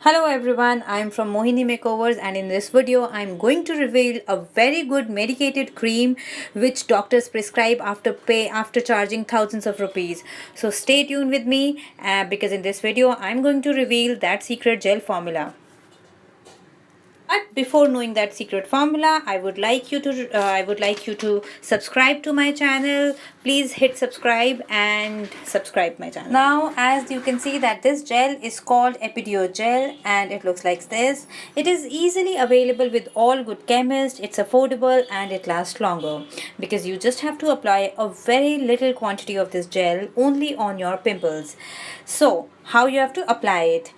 Hello everyone, I am from Mohini Makeovers and in this video I am going to reveal a very good medicated cream which doctors prescribe after charging thousands of rupees. So stay tuned with me because in this video I am going to reveal that secret gel formula. But before knowing that secret formula, I would like you to subscribe to my channel. Please hit subscribe and subscribe my channel. Now, as you can see that this gel is called Epidio gel and it looks like this. It is easily available with all good chemists. It's affordable and it lasts longer because you just have to apply a very little quantity of this gel only on your pimples. So, how you have to apply it?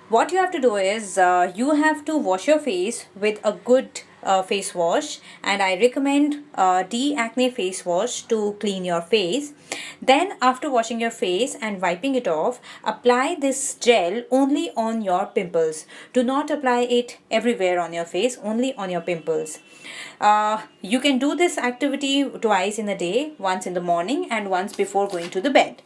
What you have to do is you have to wash your face with a good face wash, and I recommend de-acne face wash to clean your face. Then after washing your face and wiping it off, apply this gel only on your pimples. Do not apply it everywhere on your face, only on your pimples. You can do this activity twice in a day, once in the morning and once before going to the bed.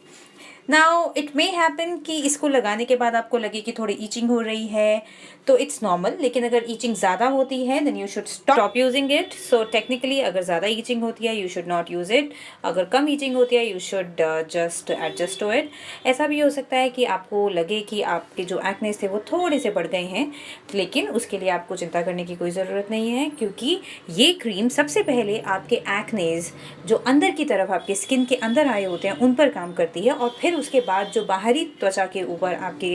Now it may happen कि इसको लगाने के बाद आपको लगे कि थोड़ी itching हो रही है, तो इट्स नॉर्मल. लेकिन अगर ईचिंग ज़्यादा होती है then you should stop using it. So technically अगर ज़्यादा ईचिंग होती है you should not use it. अगर कम ईचिंग होती है you should just adjust to it. ऐसा भी हो सकता है कि आपको लगे कि आपके जो एक्नेस थे वो थोड़े से बढ़ गए हैं, लेकिन उसके लिए आपको चिंता करने की कोई ज़रूरत नहीं है, क्योंकि ये क्रीम सबसे पहले आपके एक्नेस जो अंदर की तरफ आपके स्किन के अंदर आए होते हैं उन पर काम करती है, और फिर उसके बाद जो बाहरी त्वचा के ऊपर आपके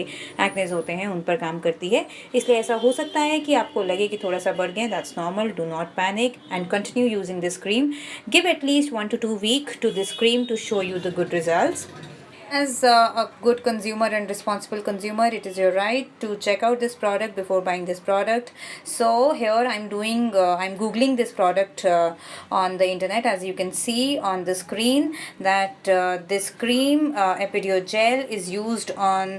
एक्नेस होते हैं उन पर काम करती है. इसलिए ऐसा हो सकता है कि आपको लगे कि थोड़ा सा बढ़ गया. That's normal. Do not panic and continue using this cream. Give at least 1 to 2 weeks to this cream to show you the good results. As a good consumer and responsible consumer, it is your right to check out this product before buying this product. So here I'm googling this product on the internet. As you can see on the screen that this cream Epidio gel is used on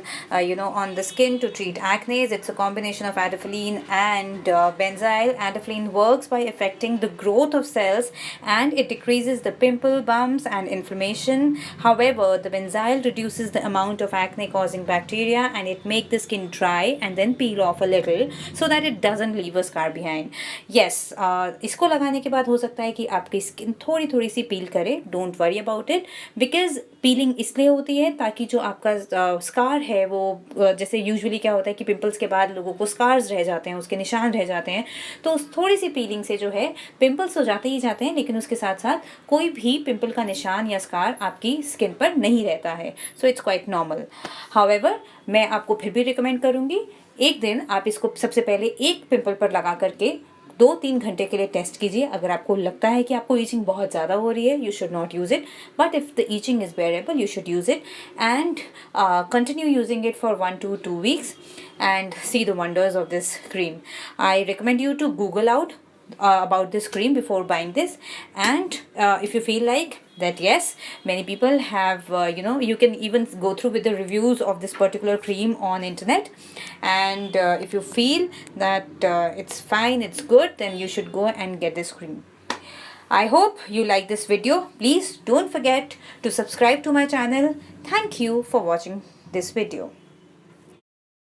on the skin to treat acne. It's a combination of adapalene and benzyl. Adapalene works by affecting the growth of cells and it decreases the pimple, bumps and inflammation. However, the benzyl reduces the amount of acne causing bacteria and it makes the skin dry and then peel off a little so that it doesn't leave a scar behind. Yes, इसको लगाने के बाद हो सकता है कि आपकी skin थोड़ी थोड़ी सी पील करे. Don't worry about it, because piling इसलिए होती है ताकि जो आपका स्कार है वो जैसे यूजुअली क्या होता है कि पिंपल्स के बाद लोगों को स्कार्स रह जाते हैं, उसके निशान रह जाते हैं. तो उस थोड़ी सी पीलिंग से जो है पिंपल्स तो जाते ही जाते हैं, लेकिन उसके साथ साथ कोई भी पिंपल का निशान या स्कार आपकी स्किन पर नहीं रहता है. So it's quite normal. However, मैं आपको फिर भी रिकमेंड करूँगी एक दिन आप इसको सबसे पहले एक पिंपल पर लगा करके 2-3 घंटे के लिए टेस्ट कीजिए. अगर आपको लगता है कि आपको ईचिंग बहुत ज़्यादा हो रही है you should not use it, but if the itching is बेरेबल you should use it and continue using it for 1 to 2 weeks and see the wonders of this cream. I recommend you to Google out about this cream before buying this, and if you feel like that yes, many people have you can even go through with the reviews of this particular cream on internet, and if you feel that it's fine, it's good, then you should go and get this cream. I hope you like this video. Please don't forget to subscribe to my channel. Thank you for watching this video.